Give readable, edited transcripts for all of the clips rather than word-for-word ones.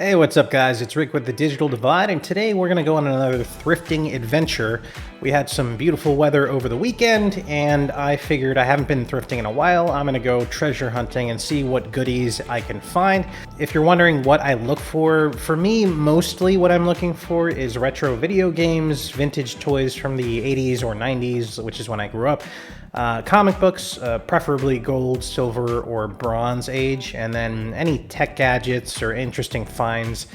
Hey, what's up, guys? It's Rick with the Digital Divide, and today we're going to go on another thrifting adventure. We had some beautiful weather over the weekend, and I figured I haven't been thrifting in a while. I'm going to go treasure hunting and see what goodies I can find. If you're wondering what I look for me, mostly what I'm looking for is retro video games, vintage toys from the 80s or 90s, which is when I grew up. Comic books, preferably gold, silver, or bronze age, and then any tech gadgets or interesting finds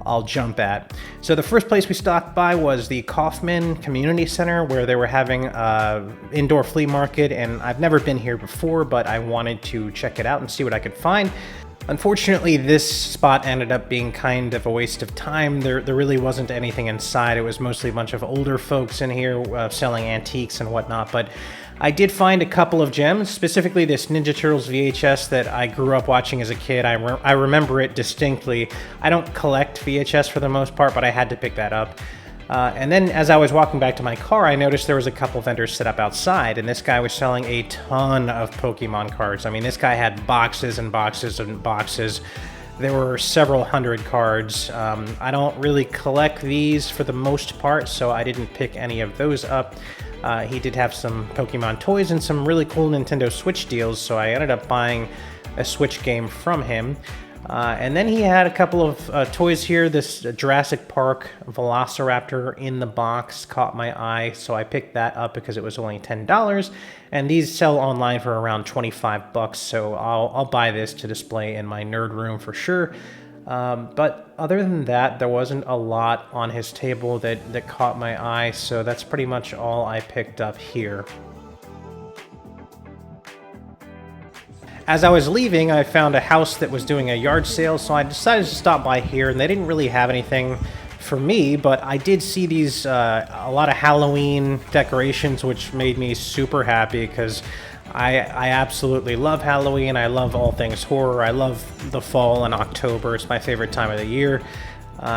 I'll jump at. So the first place we stopped by was the Kaufman Community Center, where they were having an indoor flea market, and I've never been here before, but I wanted to check it out and see what I could find. Unfortunately, this spot ended up being kind of a waste of time. There really wasn't anything inside. It was mostly a bunch of older folks in here selling antiques and whatnot, but I did find a couple of gems, specifically this Ninja Turtles VHS that I grew up watching as a kid. I remember it distinctly. I don't collect VHS for the most part, but I had to pick that up. And then as I was walking back to my car, I noticed there was a couple vendors set up outside, and this guy was selling a ton of Pokemon cards. I mean, this guy had boxes and boxes and boxes. There were several hundred cards. I don't really collect these for the most part, so I didn't pick any of those up. He did have some Pokemon toys and some really cool Nintendo Switch deals, so I ended up buying a Switch game from him. And then he had a couple of toys here. This Jurassic Park Velociraptor in the box caught my eye, so I picked that up because it was only $10. And these sell online for around 25 bucks, so I'll buy this to display in my nerd room for sure. But other than that, there wasn't a lot on his table that caught my eye, so that's pretty much all I picked up here. As I was leaving, I found a house that was doing a yard sale, so I decided to stop by here, and they didn't really have anything for me, but I did see these, a lot of Halloween decorations, which made me super happy because I absolutely love Halloween. I love all things horror. I love the fall and October. It's my favorite time of the year.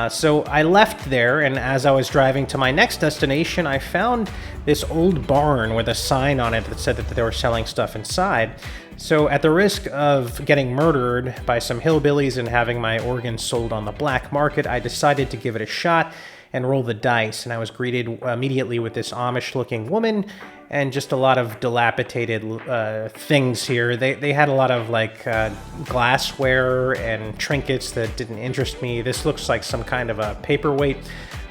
So I left there, and as I was driving to my next destination, I found this old barn with a sign on it that said that they were selling stuff inside. So at the risk of getting murdered by some hillbillies and having my organs sold on the black market, I decided to give it a shot and roll the dice, and I was greeted immediately with this Amish-looking woman and just a lot of dilapidated things here. They had a lot of like glassware and trinkets that didn't interest me. This looks like some kind of a paperweight.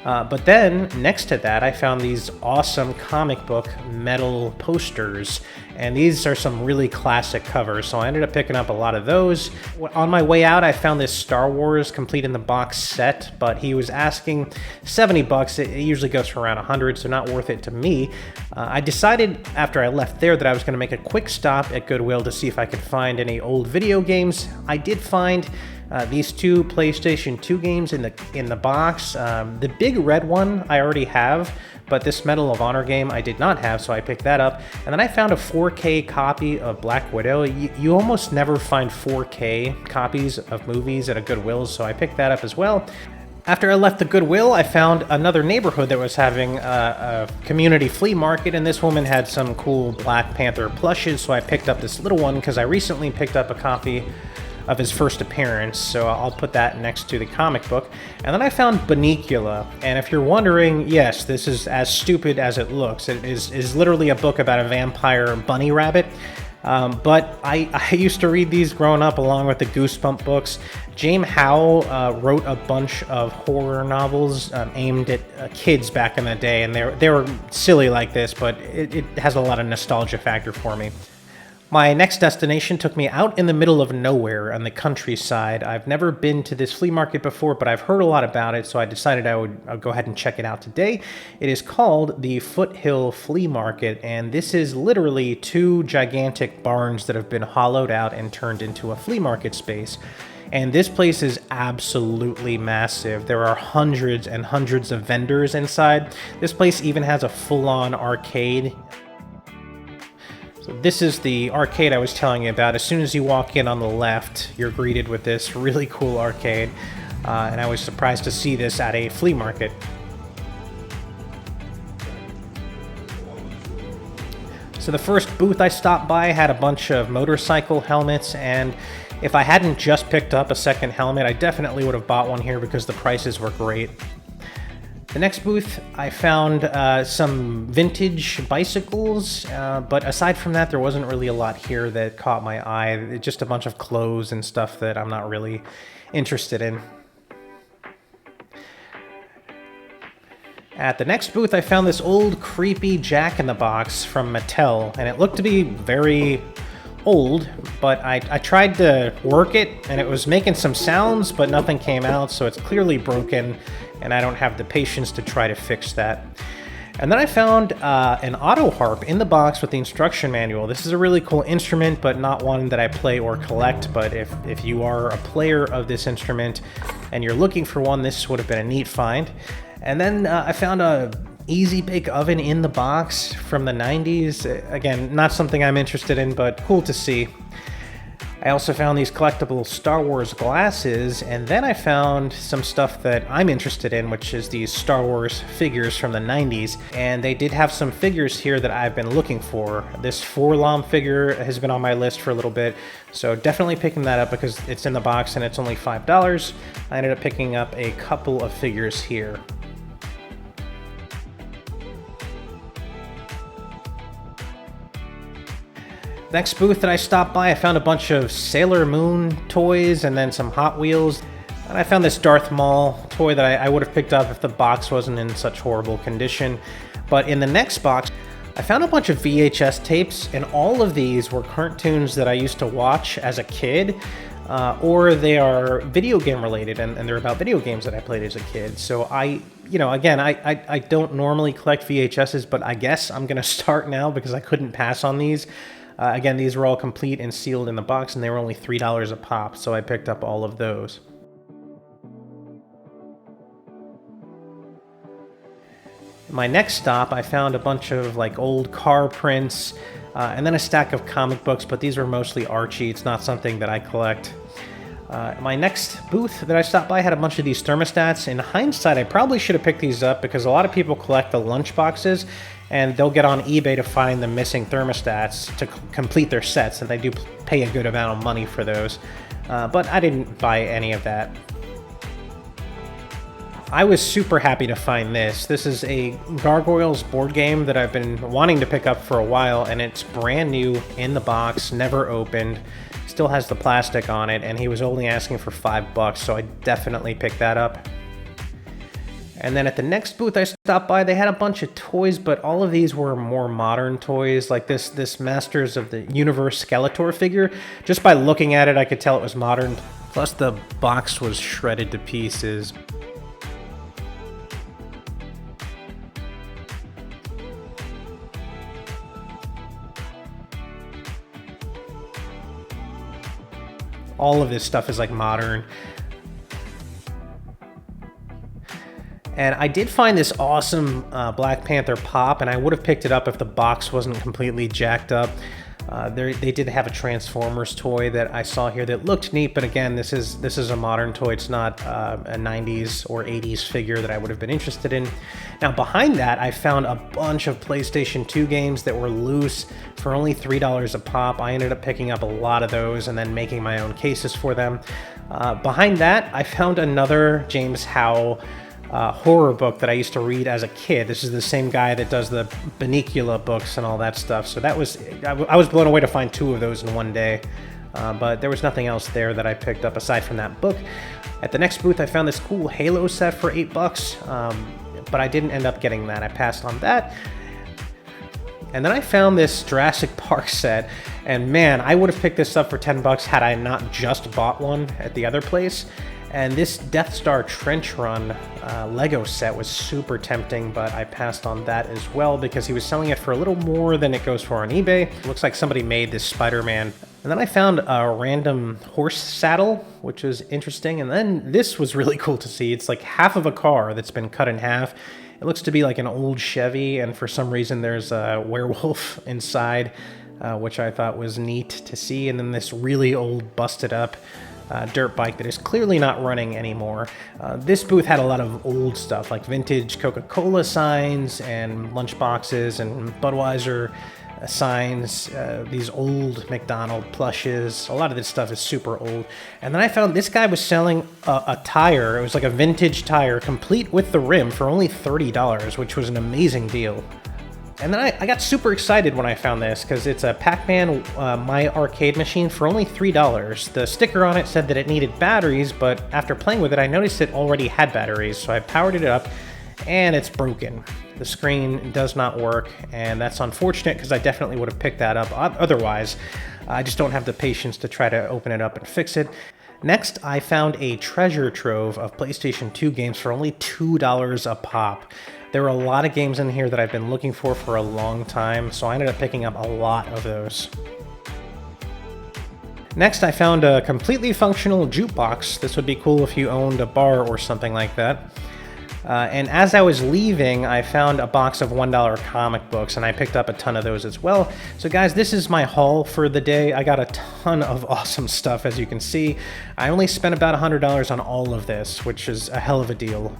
But then, next to that, I found these awesome comic book metal posters, and these are some really classic covers, so I ended up picking up a lot of those. On my way out, I found this Star Wars complete in the box set, but he was asking 70 bucks. It usually goes for around 100, so not worth it to me. I decided after I left there that I was going to make a quick stop at Goodwill to see if I could find any old video games. I did find these two PlayStation 2 games in the box. The big red one I already have, but this Medal of Honor game I did not have, so I picked that up. And then I found a 4K copy of Black Widow. You almost never find 4K copies of movies at a Goodwill, so I picked that up as well. After I left the Goodwill, I found another neighborhood that was having a community flea market, and this woman had some cool Black Panther plushes, so I picked up this little one because I recently picked up a copy of his first appearance, so I'll put that next to the comic book. And then I found Bunnicula, and if you're wondering, yes, this is as stupid as it looks. It is literally a book about a vampire bunny rabbit. But I used to read these growing up along with the Goosebump books. James Howell wrote a bunch of horror novels aimed at kids back in the day, and they were silly like this, but it has a lot of nostalgia factor for me. My next destination took me out in the middle of nowhere on the countryside. I've never been to this flea market before, but I've heard a lot about it, so I decided I'd go ahead and check it out today. It is called the Foothill Flea Market, and this is literally two gigantic barns that have been hollowed out and turned into a flea market space. And this place is absolutely massive. There are hundreds and hundreds of vendors inside. This place even has a full-on arcade. So this is the arcade I was telling you about. As soon as you walk in on the left, you're greeted with this really cool arcade. And I was surprised to see this at a flea market. So the first booth I stopped by had a bunch of motorcycle helmets, and If I hadn't just picked up a second helmet, I definitely would have bought one here because the prices were great. The next booth, I found some vintage bicycles, but aside from that, there wasn't really a lot here that caught my eye. Just a bunch of clothes and stuff that I'm not really interested in. At the next booth, I found this old creepy Jack-in-the-Box from Mattel, and it looked to be very old, but I tried to work it, and it was making some sounds, but nothing came out, so it's clearly broken, and I don't have the patience to try to fix that. And then I found an auto harp in the box with the instruction manual. This is a really cool instrument, but not one that I play or collect, but if you are a player of this instrument and you're looking for one, this would have been a neat find. And then I found a easy bake oven in the box from the 90s. Again, not something I'm interested in, but cool to see. I also found these collectible Star Wars glasses, and then I found some stuff that I'm interested in, which is these Star Wars figures from the 90s. And they did have some figures here that I've been looking for. This 4-LOM figure has been on my list for a little bit, so definitely picking that up because it's in the box and it's only $5. I ended up picking up a couple of figures here. Next booth that I stopped by, I found a bunch of Sailor Moon toys and then some Hot Wheels. And I found this Darth Maul toy that I would have picked up if the box wasn't in such horrible condition. But in the next box, I found a bunch of VHS tapes, and all of these were cartoons that I used to watch as a kid, or they are video game related, and they're about video games that I played as a kid. So again, I don't normally collect VHSs, but I guess I'm gonna start now because I couldn't pass on these. Again, these were all complete and sealed in the box, and they were only $3 a pop, so I picked up all of those. My next stop, I found a bunch of like old car prints, and then a stack of comic books, but these were mostly Archie. It's not something that I collect. My next booth that I stopped by had a bunch of these thermostats. In hindsight, I probably should have picked these up because a lot of people collect the lunch boxes, and they'll get on eBay to find the missing thermostats to complete their sets, and they do pay a good amount of money for those. But I didn't buy any of that. I was super happy to find this. This is a Gargoyles board game that I've been wanting to pick up for a while, and it's brand new in the box, never opened. Still has the plastic on it, and he was only asking for $5, so I definitely picked that up. And then at the next booth I stopped by, they had a bunch of toys, but all of these were more modern toys, like this Masters of the Universe Skeletor figure. Just by looking at it, I could tell it was modern. Plus the box was shredded to pieces. All of this stuff is like modern. And I did find this awesome Black Panther pop, and I would have picked it up if the box wasn't completely jacked up. They did have a Transformers toy that I saw here that looked neat, but again, this is a modern toy. It's not a 90s or 80s figure that I would have been interested in. Now behind that, I found a bunch of PlayStation 2 games that were loose for only $3 a pop. I ended up picking up a lot of those and then making my own cases for them. Behind that, I found another James Howe horror book that I used to read as a kid. This is the same guy that does the Benicula books and all that stuff. So I was blown away to find 2 of those in one day. But there was nothing else there that I picked up aside from that book. At the next booth, I found this cool Halo set for $8, but I didn't end up getting that. I passed on that. And then I found this Jurassic Park set, and man, I would have picked this up for $10 had I not just bought one at the other place. And this Death Star Trench Run Lego set was super tempting, but I passed on that as well because he was selling it for a little more than it goes for on eBay. It looks like somebody made this Spider-Man. And then I found a random horse saddle, which was interesting. And then this was really cool to see. It's like half of a car that's been cut in half. It looks to be like an old Chevy, and for some reason there's a werewolf inside, which I thought was neat to see. And then this really old, busted up dirt bike that is clearly not running anymore. This booth had a lot of old stuff like vintage Coca-Cola signs and lunch boxes and Budweiser signs, these old McDonald plushes. A lot of this stuff is super old. And then I found this guy was selling a tire. It was like a vintage tire, complete with the rim, for only $30, which was an amazing deal. And then I got super excited when I found this, because it's a Pac-Man My Arcade machine for only $3. The sticker on it said that it needed batteries, but after playing with it, I noticed it already had batteries, so I powered it up, and it's broken. The screen does not work, and that's unfortunate, because I definitely would have picked that up otherwise. I just don't have the patience to try to open it up and fix it. Next, I found a treasure trove of PlayStation 2 games for only $2 a pop. There were a lot of games in here that I've been looking for a long time, so I ended up picking up a lot of those. Next, I found a completely functional jukebox. This would be cool if you owned a bar or something like that. And as I was leaving, I found a box of $1 comic books, and I picked up a ton of those as well. So guys, this is my haul for the day. I got a ton of awesome stuff, as you can see. I only spent about $100 on all of this, which is a hell of a deal.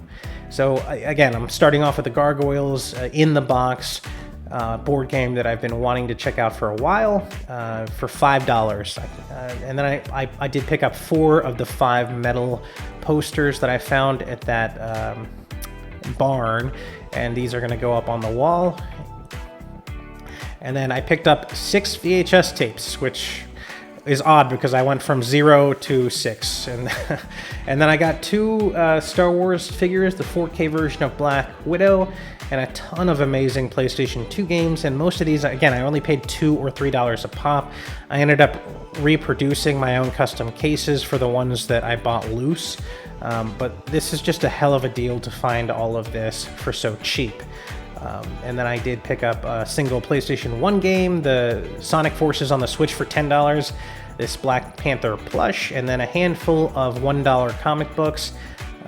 So again, I'm starting off with the Gargoyles in the box board game that I've been wanting to check out for a while for $5. And then I did pick up 4 of the 5 metal posters that I found at that barn, and these are going to go up on the wall. And then I picked up 6 VHS tapes, which is odd because I went from 0 to 6. And and then I got 2 Star Wars figures, the 4K version of Black Widow, and a ton of amazing PlayStation 2 games. And most of these, again, I only paid $2 or $3 a pop. I ended up reproducing my own custom cases for the ones that I bought loose. But this is just a hell of a deal to find all of this for so cheap. And then I did pick up a single PlayStation 1 game, the Sonic Forces on the Switch for $10, this Black Panther plush, and then a handful of $1 comic books.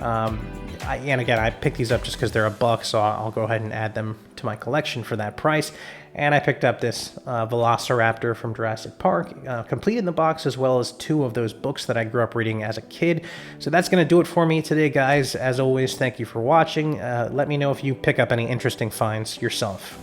And again, I picked these up just because they're $1, so I'll go ahead and add them to my collection for that price. And I picked up this Velociraptor from Jurassic Park, complete in the box, as well as 2 of those books that I grew up reading as a kid. So that's going to do it for me today, guys. As always, thank you for watching. Let me know if you pick up any interesting finds yourself.